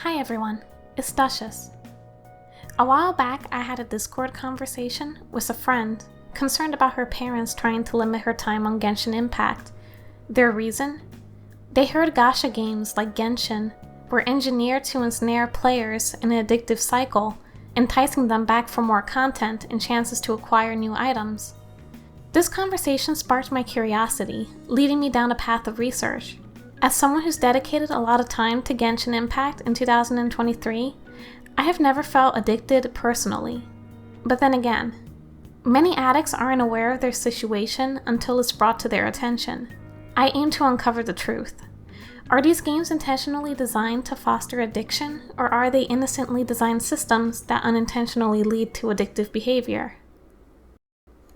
Hi everyone, it's Duchess. A while back, I had a Discord conversation with a friend concerned about her parents trying to limit her time on Genshin Impact. Their reason? They heard gacha games like Genshin were engineered to ensnare players in an addictive cycle, enticing them back for more content and chances to acquire new items. This conversation sparked my curiosity, leading me down a path of research. As someone who's dedicated a lot of time to Genshin Impact in 2023, I have never felt addicted personally. But then again, many addicts aren't aware of their situation until it's brought to their attention. I aim to uncover the truth. Are these games intentionally designed to foster addiction, or are they innocently designed systems that unintentionally lead to addictive behavior?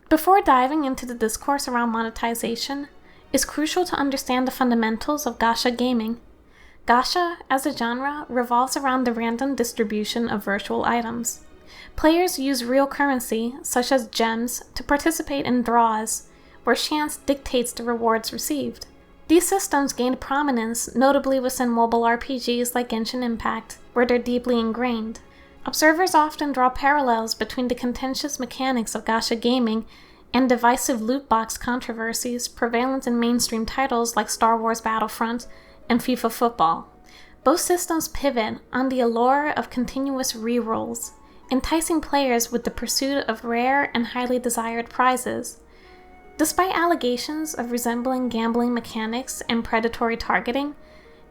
Before diving into the discourse around monetization, it's crucial to understand the fundamentals of gacha gaming. Gacha, as a genre, revolves around the random distribution of virtual items. Players use real currency, such as gems, to participate in draws, where chance dictates the rewards received. These systems gained prominence notably within mobile RPGs like Genshin Impact, where they're deeply ingrained. Observers often draw parallels between the contentious mechanics of gacha gaming and divisive loot box controversies prevalent in mainstream titles like Star Wars Battlefront and FIFA Football. Both systems pivot on the allure of continuous rerolls, enticing players with the pursuit of rare and highly desired prizes. Despite allegations of resembling gambling mechanics and predatory targeting,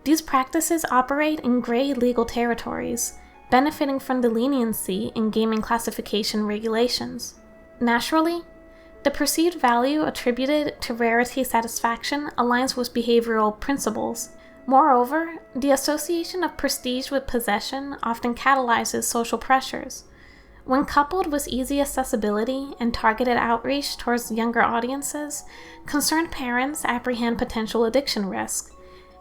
these practices operate in gray legal territories, benefiting from the leniency in gaming classification regulations. Naturally, the perceived value attributed to rarity satisfaction aligns with behavioral principles. Moreover, the association of prestige with possession often catalyzes social pressures. When coupled with easy accessibility and targeted outreach towards younger audiences, concerned parents apprehend potential addiction risk.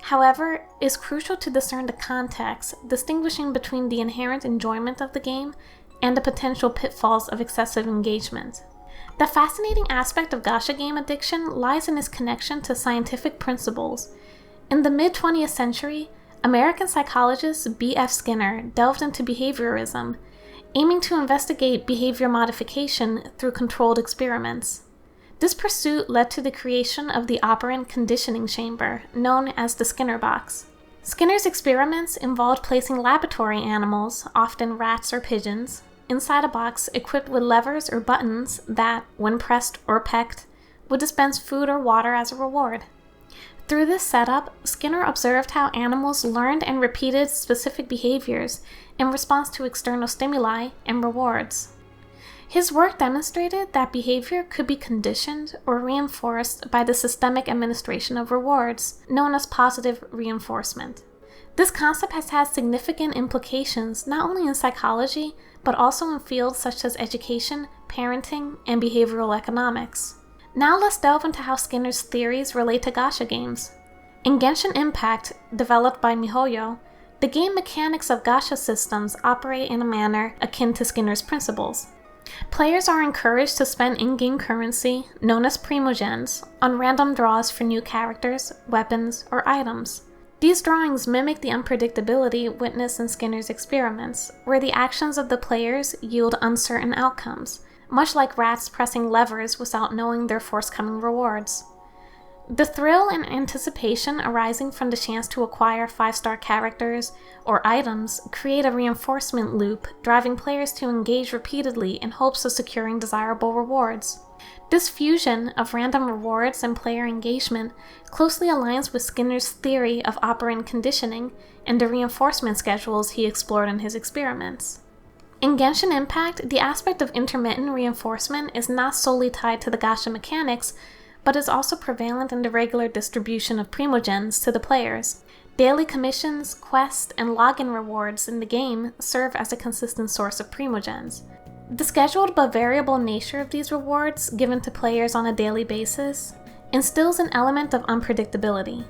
However, it's crucial to discern the context, distinguishing between the inherent enjoyment of the game and the potential pitfalls of excessive engagement. The fascinating aspect of gacha game addiction lies in its connection to scientific principles. In the mid-20th century, American psychologist B.F. Skinner delved into behaviorism, aiming to investigate behavior modification through controlled experiments. This pursuit led to the creation of the operant conditioning chamber, known as the Skinner box. Skinner's experiments involved placing laboratory animals, often rats or pigeons, inside a box equipped with levers or buttons that, when pressed or pecked, would dispense food or water as a reward. Through this setup, Skinner observed how animals learned and repeated specific behaviors in response to external stimuli and rewards. His work demonstrated that behavior could be conditioned or reinforced by the systemic administration of rewards, known as positive reinforcement. This concept has had significant implications not only in psychology, but also in fields such as education, parenting, and behavioral economics. Now let's delve into how Skinner's theories relate to gacha games. In Genshin Impact, developed by MiHoYo, the game mechanics of gacha systems operate in a manner akin to Skinner's principles. Players are encouraged to spend in-game currency, known as primogens, on random draws for new characters, weapons, or items. These drawings mimic the unpredictability witnessed in Skinner's experiments, where the actions of the players yield uncertain outcomes, much like rats pressing levers without knowing their forthcoming rewards. The thrill and anticipation arising from the chance to acquire 5-star characters or items create a reinforcement loop, driving players to engage repeatedly in hopes of securing desirable rewards. This fusion of random rewards and player engagement closely aligns with Skinner's theory of operant conditioning and the reinforcement schedules he explored in his experiments. In Genshin Impact, the aspect of intermittent reinforcement is not solely tied to the gacha mechanics, but is also prevalent in the regular distribution of primogens to the players. Daily commissions, quests, and login rewards in the game serve as a consistent source of primogens. The scheduled but variable nature of these rewards, given to players on a daily basis, instills an element of unpredictability.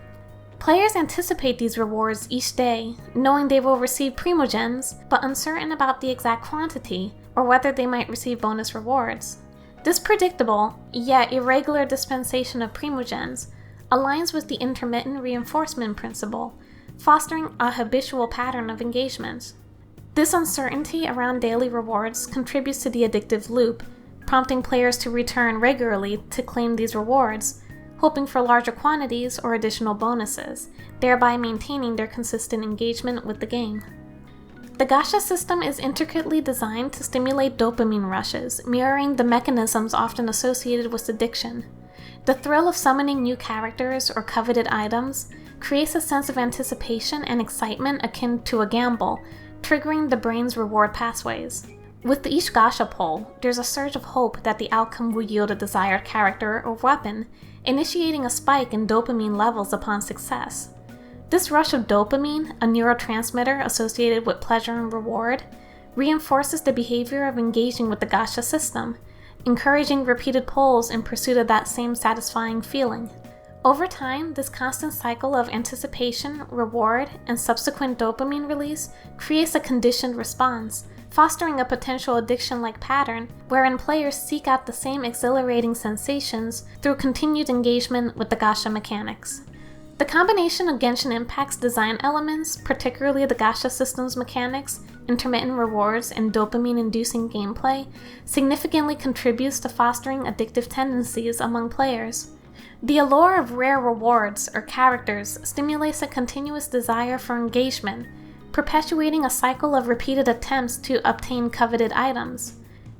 Players anticipate these rewards each day, knowing they will receive primogens, but uncertain about the exact quantity, or whether they might receive bonus rewards. This predictable, yet irregular dispensation of primogens aligns with the intermittent reinforcement principle, fostering a habitual pattern of engagement. This uncertainty around daily rewards contributes to the addictive loop, prompting players to return regularly to claim these rewards, hoping for larger quantities or additional bonuses, thereby maintaining their consistent engagement with the game. The Gacha system is intricately designed to stimulate dopamine rushes, mirroring the mechanisms often associated with addiction. The thrill of summoning new characters or coveted items creates a sense of anticipation and excitement akin to a gamble, triggering the brain's reward pathways. With each Gacha pull, there's a surge of hope that the outcome will yield a desired character or weapon, initiating a spike in dopamine levels upon success. This rush of dopamine, a neurotransmitter associated with pleasure and reward, reinforces the behavior of engaging with the Gacha system, encouraging repeated pulls in pursuit of that same satisfying feeling. Over time, this constant cycle of anticipation, reward, and subsequent dopamine release creates a conditioned response, fostering a potential addiction-like pattern wherein players seek out the same exhilarating sensations through continued engagement with the Gacha mechanics. The combination of Genshin Impact's design elements, particularly the Gacha system's mechanics, intermittent rewards, and dopamine-inducing gameplay, significantly contributes to fostering addictive tendencies among players. The allure of rare rewards or characters stimulates a continuous desire for engagement, perpetuating a cycle of repeated attempts to obtain coveted items.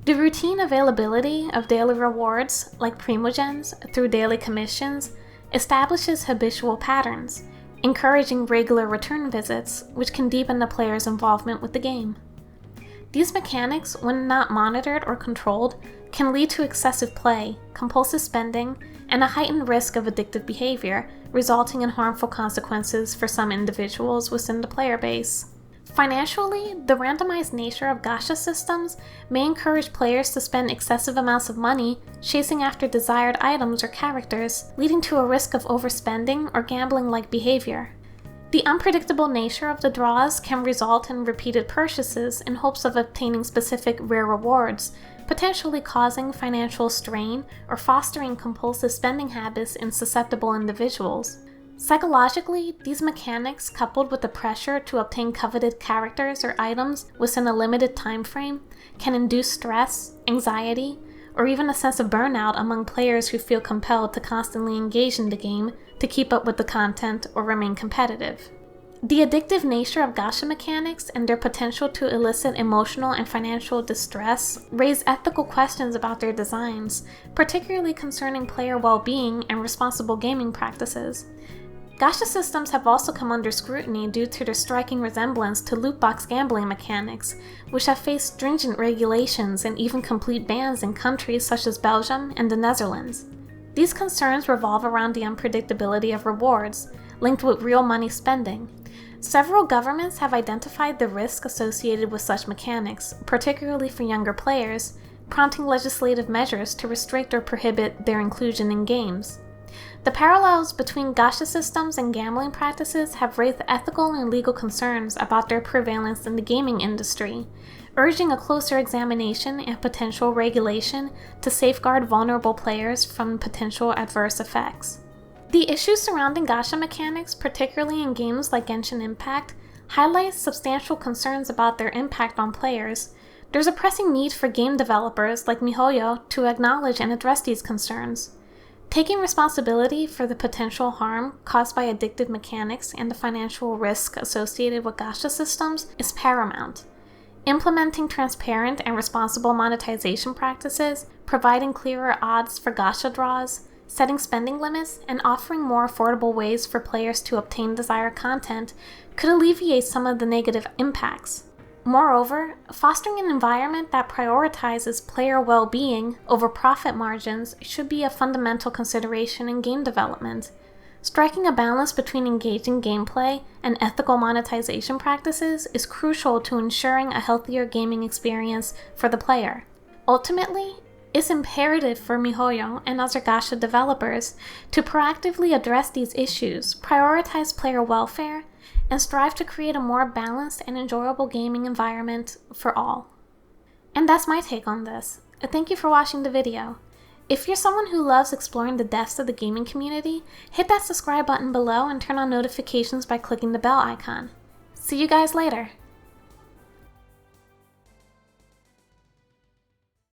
The routine availability of daily rewards, like Primogens, through daily commissions, establishes habitual patterns, encouraging regular return visits, which can deepen the player's involvement with the game. These mechanics, when not monitored or controlled, can lead to excessive play, compulsive spending, and a heightened risk of addictive behavior, resulting in harmful consequences for some individuals within the player base. Financially, the randomized nature of Gacha systems may encourage players to spend excessive amounts of money chasing after desired items or characters, leading to a risk of overspending or gambling-like behavior. The unpredictable nature of the draws can result in repeated purchases in hopes of obtaining specific rare rewards, potentially causing financial strain or fostering compulsive spending habits in susceptible individuals. Psychologically, these mechanics, coupled with the pressure to obtain coveted characters or items within a limited time frame, can induce stress, anxiety, or even a sense of burnout among players who feel compelled to constantly engage in the game to keep up with the content or remain competitive. The addictive nature of Gacha mechanics and their potential to elicit emotional and financial distress raise ethical questions about their designs, particularly concerning player well-being and responsible gaming practices. Gacha systems have also come under scrutiny due to their striking resemblance to loot box gambling mechanics, which have faced stringent regulations and even complete bans in countries such as Belgium and the Netherlands. These concerns revolve around the unpredictability of rewards, linked with real money spending. Several governments have identified the risk associated with such mechanics, particularly for younger players, prompting legislative measures to restrict or prohibit their inclusion in games. The parallels between Gacha systems and gambling practices have raised ethical and legal concerns about their prevalence in the gaming industry, urging a closer examination and potential regulation to safeguard vulnerable players from potential adverse effects. The issues surrounding Gacha mechanics, particularly in games like Genshin Impact, highlight substantial concerns about their impact on players. There's a pressing need for game developers like MiHoYo to acknowledge and address these concerns. Taking responsibility for the potential harm caused by addictive mechanics and the financial risk associated with Gacha systems is paramount. Implementing transparent and responsible monetization practices, providing clearer odds for Gacha draws, setting spending limits, and offering more affordable ways for players to obtain desired content could alleviate some of the negative impacts. Moreover, fostering an environment that prioritizes player well-being over profit margins should be a fundamental consideration in game development. Striking a balance between engaging gameplay and ethical monetization practices is crucial to ensuring a healthier gaming experience for the player. Ultimately, it's imperative for MiHoYo and other Gacha developers to proactively address these issues, prioritize player welfare, and strive to create a more balanced and enjoyable gaming environment for all. And that's my take on this. Thank you for watching the video. If you're someone who loves exploring the depths of the gaming community, hit that subscribe button below and turn on notifications by clicking the bell icon. See you guys later!